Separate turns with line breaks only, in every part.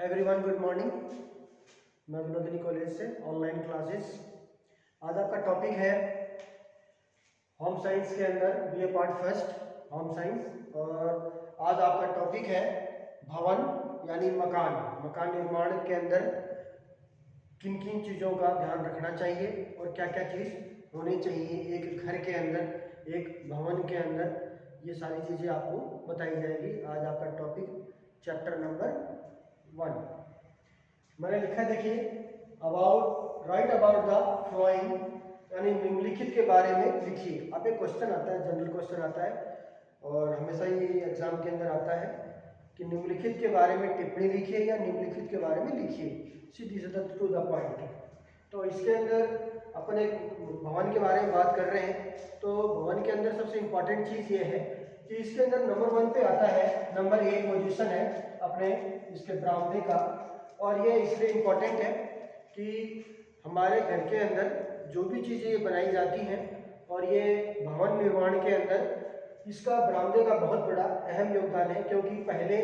Everyone good morning. मैं Vinodini college से online classes. आज आपका टॉपिक है होम साइंस के अंदर BA part first home science. और आज आपका टॉपिक है भवन यानी मकान निर्माण के अंदर किन किन चीज़ों का ध्यान रखना चाहिए और क्या क्या चीज़ होनी चाहिए एक घर के अंदर, एक भवन के अंदर। ये सारी चीज़ें आपको बताई जाएगी। आज आपका टॉपिक चैप्टर नंबर 1 मैंने लिखा है, देखिए राइट अबाउट द फ्लोइंग यानी निम्नलिखित के बारे में लिखिए। अब एक क्वेश्चन आता है, जनरल क्वेश्चन आता है और हमेशा ही एग्जाम के अंदर आता है कि निम्नलिखित के बारे में टिप्पणी लिखिए या निम्नलिखित के बारे में लिखिए, सीधी सीधा टू द पॉइंट। तो इसके अंदर अपन एक भवन के बारे में बात कर रहे हैं। तो भवन के अंदर सबसे इम्पोर्टेंट चीज़ ये है कि इसके अंदर नंबर 1 पे आता है, नंबर 1 पोजीशन है अपने इसके बरामदे का। और ये इसलिए इम्पोर्टेंट है कि हमारे घर के अंदर जो भी चीज़ें बनाई जाती हैं और ये भवन निर्माण के अंदर इसका बरामदे का बहुत बड़ा अहम योगदान है। क्योंकि पहले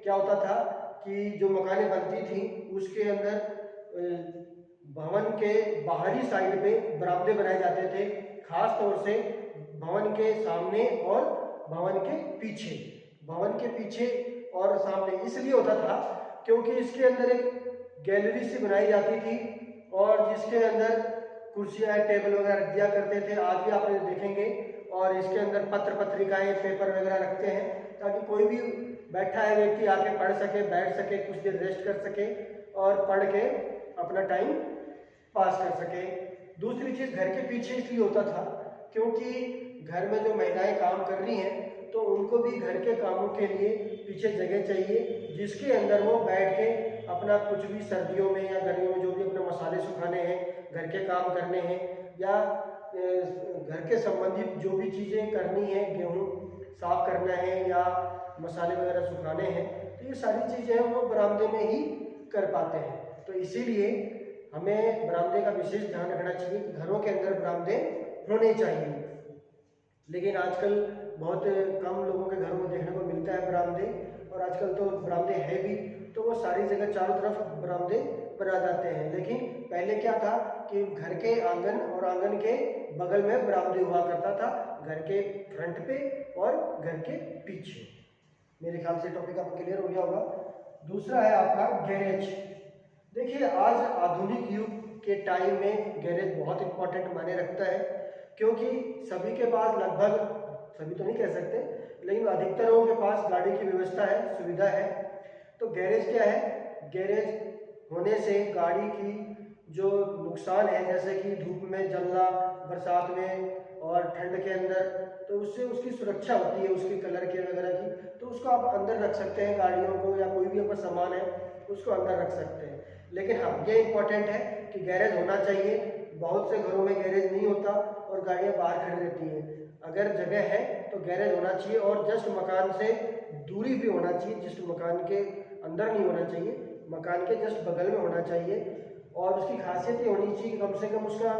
क्या होता था कि जो मकानें बनती थी उसके अंदर भवन के बाहरी साइड पे बरामदे बनाए जाते थे, खास तौर से भवन के सामने और भवन के पीछे। भवन के पीछे और सामने इसलिए होता था क्योंकि इसके अंदर एक गैलरी सी बनाई जाती थी और जिसके अंदर कुर्सियाँ टेबल वगैरह रख दिया करते थे। आज भी आप देखेंगे और इसके अंदर पत्र पत्रिकाएं पेपर वगैरह रखते हैं ताकि कोई भी बैठा है व्यक्ति आके पढ़ सके, बैठ सके, कुछ देर रेस्ट कर सके और पढ़ के अपना टाइम पास कर सके। दूसरी चीज़ घर के पीछे इसलिए होता था क्योंकि घर में जो महिलाएं काम कर रही हैं तो उनको भी घर के कामों के लिए पीछे जगह चाहिए जिसके अंदर वो बैठ के अपना कुछ भी सर्दियों में या गर्मियों में जो भी अपने मसाले सुखाने हैं, घर के काम करने हैं या घर के संबंधित जो भी चीज़ें करनी है, गेहूँ साफ करना है या मसाले वगैरह सुखाने हैं, तो ये सारी चीज़ें वो बरामदे में ही कर पाते हैं। तो इसीलिए हमें बरामदे का विशेष ध्यान रखना चाहिए कि घरों के अंदर बरामदे होने चाहिए। लेकिन आजकल बहुत कम लोगों के घरों में देखने को मिलता है बरामदे, और आजकल तो बरामदे है भी तो वो सारी जगह चारों तरफ बरामदे बना जाते हैं। लेकिन पहले क्या था कि घर के आंगन और आंगन के बगल में बरामदे हुआ करता था, घर के फ्रंट पे और घर के पीछे। मेरे ख्याल से टॉपिक आपको क्लियर हो गया होगा। दूसरा है आपका गैरेज। देखिए आज आधुनिक युग के टाइम में गैरेज बहुत इंपॉर्टेंट मायने रखता है क्योंकि सभी के पास, लगभग सभी तो नहीं कह सकते लेकिन अधिकतर लोगों के पास गाड़ी की व्यवस्था है, सुविधा है। तो गैरेज क्या है? गैरेज होने से गाड़ी की जो नुकसान है जैसे कि धूप में जलना, बरसात में और ठंड के अंदर, तो उससे उसकी सुरक्षा होती है, उसके कलर के वगैरह की। तो उसको आप अंदर रख सकते हैं, गाड़ियों को या कोई भी अपना सामान है उसको अंदर रख सकते हैं। लेकिन हाँ, ये इम्पोर्टेंट है कि गैरेज होना चाहिए। बहुत से घरों में गैरेज नहीं होता और गाड़ियाँ बाहर खड़ी रहती हैं। अगर जगह है तो गैरेज होना चाहिए और जस्ट मकान से दूरी भी होना चाहिए, जस्ट मकान के अंदर नहीं होना चाहिए, मकान के जस्ट बगल में होना चाहिए। और उसकी खासियत ये होनी चाहिए कि कम से कम उसका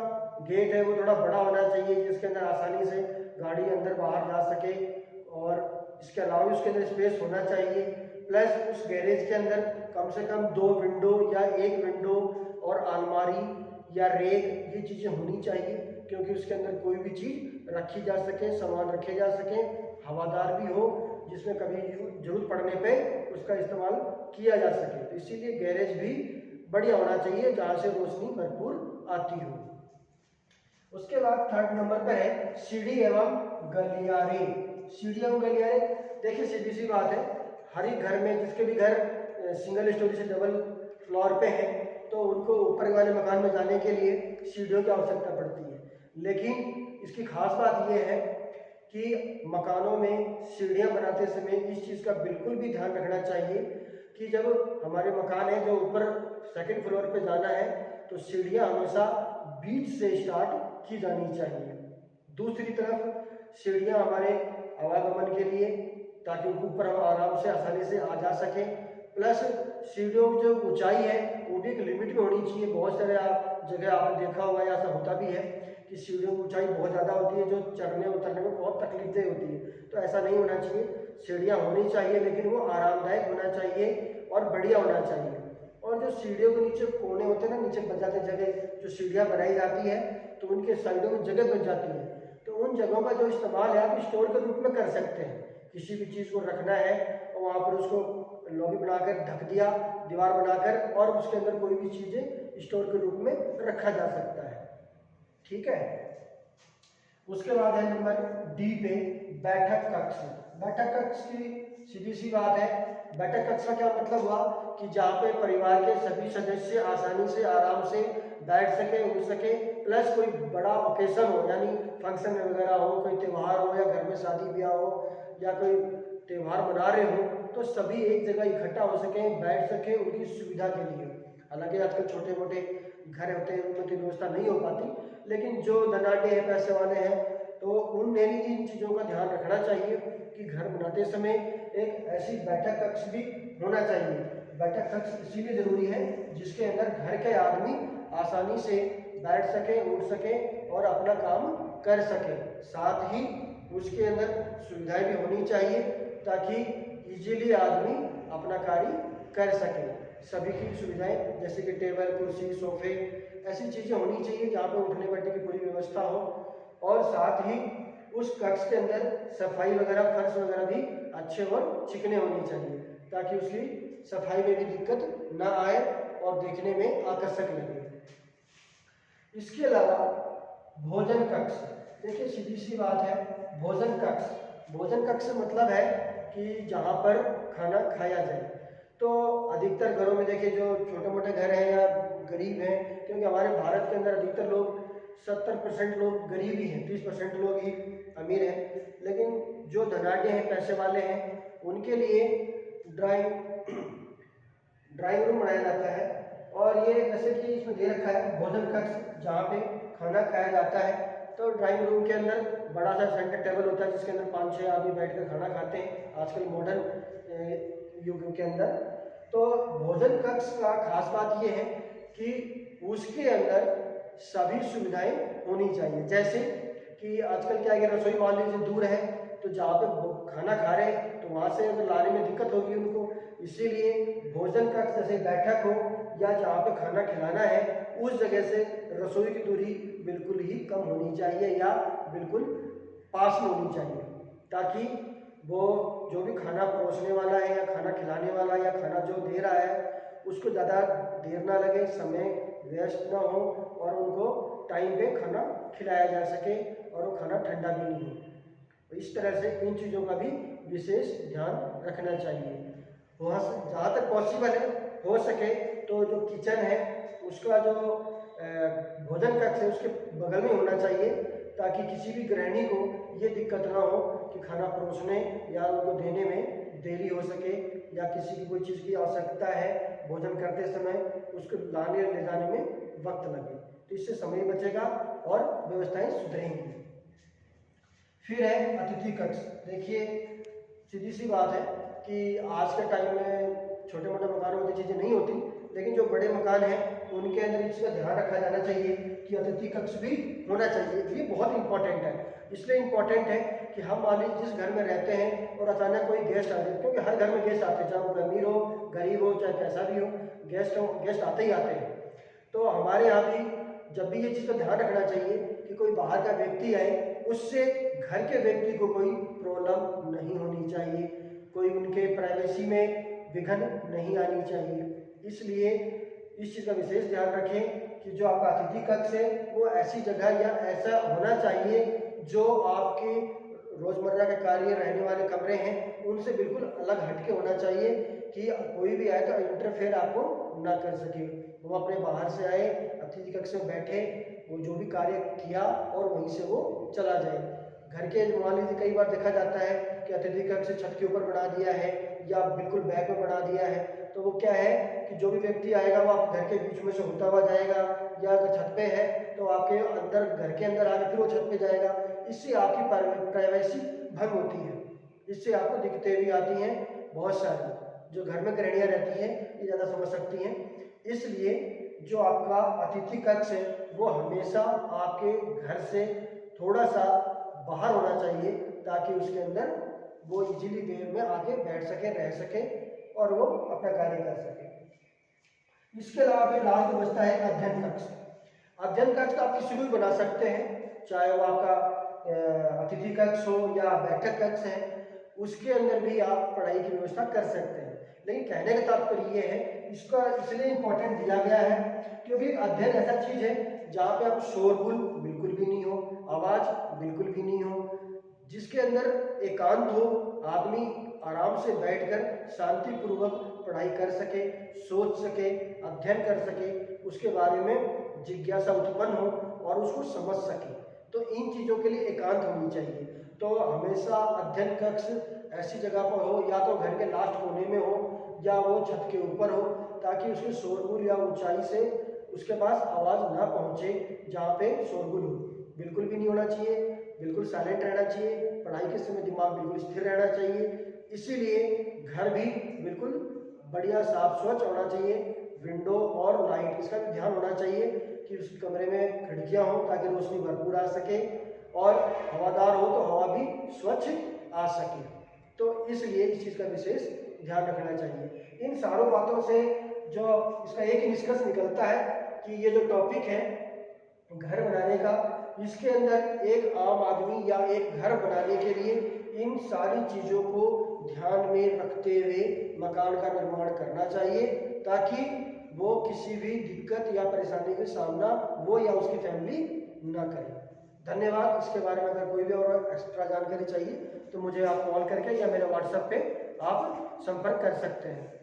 गेट है वो थोड़ा बड़ा होना चाहिए जिसके अंदर आसानी से गाड़ी अंदर बाहर जा सके, और इसके अलावा उसके अंदर स्पेस होना चाहिए। प्लस उस गैरेज के अंदर कम से कम 2 विंडो या 1 विंडो और अलमारी या रेक, ये चीज़ें होनी चाहिए क्योंकि उसके अंदर कोई भी चीज़ रखी जा सके, सामान रखे जा सके, हवादार भी हो जिसमें कभी जरूरत पड़ने पे उसका इस्तेमाल किया जा सके। तो इसीलिए गैरेज भी बढ़िया होना चाहिए जहाँ से रोशनी भरपूर आती हो। उसके बाद थर्ड नंबर पर है सीढ़ी एवं गलियारे। सीढ़ी एवं गलियारे, देखिए सीधी सी बात है, हर एक घर में, जिसके भी घर सिंगल स्टोरी से डबल फ्लोर पे है तो उनको ऊपर वाले मकान में जाने के लिए सीढ़ियों की आवश्यकता पड़ती है। लेकिन इसकी खास बात यह है कि मकानों में सीढ़ियाँ बनाते समय इस चीज़ का बिल्कुल भी ध्यान रखना चाहिए कि जब हमारे मकान है जो ऊपर सेकंड फ्लोर पे जाना है तो सीढ़ियाँ हमेशा बीच से स्टार्ट की जानी चाहिए। दूसरी तरफ सीढ़ियाँ हमारे आवागमन के लिए, ताकि ऊपर हम आराम से आसानी से आ जा सकें। प्लस सीढ़ियों की जो ऊंचाई है वो भी एक लिमिट में होनी चाहिए। बहुत सारे जगह आपने देखा होगा या ऐसा होता भी है कि सीढ़ियों की ऊंचाई बहुत ज़्यादा होती है जो चढ़ने उतरने में बहुत तकलीफें होती है। तो ऐसा नहीं होना चाहिए, सीढ़ियाँ होनी चाहिए लेकिन वो आरामदायक होना चाहिए और बढ़िया होना चाहिए। और जो सीढ़ियों के नीचे कोने होते हैं ना, नीचे बच जाते जगह, जो सीढ़ियाँ बनाई जाती है तो उनके साइडों में जगह बच जाती है, तो उन जगहों का जो इस्तेमाल है आप स्टोर के रूप में कर सकते हैं। किसी भी चीज़ को रखना है और वहाँ पर उसको लॉबी बनाकर ढक दिया, दीवार बनाकर, और उसके अंदर कोई भी चीज़ें स्टोर के रूप में रखा जा सकता है। ठीक है। उसके बाद है नंबर डी पे बैठक कक्ष। बैठक कक्ष की सीधी सी बात है, बैठक कक्ष का क्या मतलब हुआ कि जहाँ पे परिवार के सभी सदस्य आसानी से आराम से बैठ सके, उठ सके, प्लस कोई बड़ा ओकेशन हो, यानी फंक्शन वगैरह हो, कोई त्यौहार हो, या घर में शादी ब्याह हो, या कोई त्यौहार मना रहे हो, तो सभी एक जगह इकट्ठा हो सके, बैठ सके, उनकी सुविधा के लिए। हालांकि आजकल छोटे मोटे घर होते हैं, उनमें तो व्यवस्था नहीं हो पाती, लेकिन जो धनाढ्य हैं, पैसे वाले हैं, तो उन्हें भी इन चीज़ों का ध्यान रखना चाहिए कि घर बनाते समय एक ऐसी बैठक कक्ष भी होना चाहिए। बैठक कक्ष इसीलिए जरूरी है जिसके अंदर घर के आदमी आसानी से बैठ सके, उठ सके और अपना काम कर सके। साथ ही उसके अंदर सुविधाएं भी होनी चाहिए ताकि इजीली आदमी अपना कार्य कर सके। सभी की सुविधाएं जैसे कि टेबल, कुर्सी, सोफे, ऐसी चीज़ें होनी चाहिए जहाँ पे उठने बैठने की पूरी व्यवस्था हो। और साथ ही उस कक्ष के अंदर सफाई वगैरह, फर्श वगैरह भी अच्छे और चिकने होने चाहिए ताकि उसकी सफाई में भी दिक्कत ना आए और देखने में आकर्षक लगे। इसके अलावा भोजन कक्ष, देखिए सीधी सी बात है, भोजन कक्ष, भोजन कक्ष मतलब है कि जहाँ पर खाना खाया जाए। तो अधिकतर घरों में देखिए जो छोटे मोटे घर हैं या गरीब हैं, क्योंकि हमारे भारत के अंदर अधिकतर लोग 70% लोग गरीब ही हैं, 30% लोग ही अमीर हैं, लेकिन जो धनाढ्य हैं, पैसे वाले हैं, उनके लिए ड्राइंग रूम बनाया जाता है। और ये जैसे कि इसमें दे रखा है भोजन कक्ष जहाँ पे खाना खाया जाता है। तो ड्राइंग रूम के अंदर बड़ा सा सेंटर टेबल होता है जिसके अंदर 5-6 आदमी बैठकर खाना खाते हैं आजकल मॉडर्न युग के अंदर। तो भोजन कक्ष का खास बात ये है कि उसके अंदर सभी सुविधाएं होनी चाहिए। जैसे कि आजकल क्या है कि रसोई मान लीजिए दूर है, तो जहाँ पे खाना खा रहे हैं तो वहाँ से अगर लाने में दिक्कत होगी उनको, इसीलिए भोजन कक्ष जैसे बैठक हो या जहाँ पे खाना खिलाना है उस जगह से रसोई की दूरी बिल्कुल ही कम होनी चाहिए या बिल्कुल पास में होनी चाहिए, ताकि वो जो भी खाना परोसने वाला है या खाना खिलाने वाला या खाना जो दे रहा है उसको ज़्यादा देर ना लगे, समय वेस्ट ना हो और उनको टाइम पे खाना खिलाया जा सके और वो खाना ठंडा भी नहीं हो। इस तरह से इन चीज़ों का भी विशेष ध्यान रखना चाहिए। वहाँ से जहाँ तक पॉसिबल है हो सके तो जो किचन है उसका जो भोजन कक्ष है उसके बगल में होना चाहिए, ताकि किसी भी गृहिणी को ये दिक्कत ना हो कि खाना परोसने या उनको देने में देरी हो सके, या किसी की कोई चीज़ की आवश्यकता है भोजन करते समय उसको लाने ले जाने में वक्त लगे, तो इससे समय बचेगा और व्यवस्थाएं सुधरेंगी। फिर है अतिथि कक्ष। देखिए सीधी सी बात है कि आज के टाइम में छोटे मोटे मकानों में तो चीज़ें नहीं होती, लेकिन जो बड़े मकान हैं उनके अंदर इस चीज़ का ध्यान रखा जाना चाहिए कि अतिथि कक्ष भी होना चाहिए। ये बहुत इंपॉर्टेंट है, इसलिए इंपॉर्टेंट है कि हम मान लीजिए जिस घर में रहते हैं और अचानक कोई गेस्ट आ जाए, क्योंकि हर घर में गेस्ट आते हैं, चाहे वो अमीर हो, गरीब हो, चाहे कैसा भी हो, गेस्ट आते ही आते हैं। तो हमारे यहाँ भी जब भी ये चीज़ का ध्यान रखना चाहिए कि कोई बाहर का व्यक्ति आए उससे घर के व्यक्ति को कोई प्रॉब्लम नहीं होनी चाहिए, कोई उनके प्राइवेसी में विघन नहीं आनी चाहिए। इसलिए इस चीज़ का विशेष ध्यान रखें कि जो आपका अतिथि कक्ष है वो ऐसी जगह या ऐसा होना चाहिए जो आपके रोज़मर्रा के कार्य रहने वाले कमरे हैं उनसे बिल्कुल अलग हटके होना चाहिए कि कोई भी आए तो इंटरफेयर आपको ना कर सके। वो अपने बाहर से आए, अतिथि कक्ष में बैठे, वो जो भी कार्य किया और वहीं से वो चला जाए। घर के मान लीजिए कई बार देखा जाता है कि अतिथि कक्ष छत के ऊपर बना दिया है या बिल्कुल बैक में बना दिया है, तो वो क्या है कि जो भी व्यक्ति आएगा वो आपके घर के बीच में से होता हुआ जाएगा, या अगर छत पे है तो आपके अंदर घर के अंदर आके फिर वो छत पे जाएगा। इससे आपकी प्राइवेसी भंग होती है, इससे आपको दिक्कतें भी आती हैं बहुत सारी। जो घर में गृहिणियाँ रहती हैं ये ज़्यादा समझ सकती हैं। इसलिए जो आपका अतिथि कक्ष है वो हमेशा आपके घर से थोड़ा सा बाहर होना चाहिए, ताकि उसके अंदर वो इजीली वे में आके बैठ सके, रह सके और वो अपना कार्य कर सके। इसके अलावा फिर लास्ट में बचता है अध्ययन कक्ष। अध्ययन कक्ष तो आप किसी भी बना सकते हैं, चाहे वो आपका अतिथि कक्ष हो या बैठक कक्ष है, उसके अंदर भी आप पढ़ाई की व्यवस्था कर सकते हैं। लेकिन कहने का तात्पर्य ये है, इसका इसलिए इम्पोर्टेंट दिया गया है क्योंकि अध्ययन ऐसा चीज है जहाँ पे आप शोरगुल बिल्कुल भी नहीं हो, आवाज बिल्कुल भी नहीं हो, जिसके अंदर एकांत हो, आदमी आराम से बैठकर शांतिपूर्वक पढ़ाई कर सके, सोच सके, अध्ययन कर सके, उसके बारे में जिज्ञासा उत्पन्न हो और उसको समझ सके। तो इन चीज़ों के लिए एकांत होनी चाहिए। तो हमेशा अध्ययन कक्ष ऐसी जगह पर हो, या तो घर के लास्ट कोने में हो या वो छत के ऊपर हो, ताकि उसके शोरगुल या ऊंचाई से उसके पास आवाज़ ना पहुंचे जहाँ पे शोरगुल हो। बिल्कुल भी नहीं होना चाहिए, बिल्कुल साइलेंट रहना चाहिए, पढ़ाई के समय दिमाग बिल्कुल स्थिर रहना चाहिए। इसीलिए घर भी बिल्कुल बढ़िया साफ स्वच्छ होना चाहिए। विंडो और लाइट, इसका भी ध्यान होना चाहिए कि उस कमरे में खिड़कियां हो ताकि रोशनी भरपूर आ सके, और हवादार हो तो हवा भी स्वच्छ आ सके। तो इसलिए इस चीज़ का विशेष ध्यान रखना चाहिए। इन सारों बातों से जो इसका एक ही निष्कर्ष निकलता है कि ये जो टॉपिक है घर बनाने का, इसके अंदर एक आम आदमी या एक घर बनाने के लिए इन सारी चीज़ों को ध्यान में रखते हुए मकान का निर्माण करना चाहिए, ताकि वो किसी भी दिक्कत या परेशानी का सामना वो या उसकी फैमिली ना करे। धन्यवाद। इसके बारे में अगर कोई भी और एक्स्ट्रा जानकारी चाहिए तो मुझे आप कॉल करके या मेरे व्हाट्सएप पे आप संपर्क कर सकते हैं।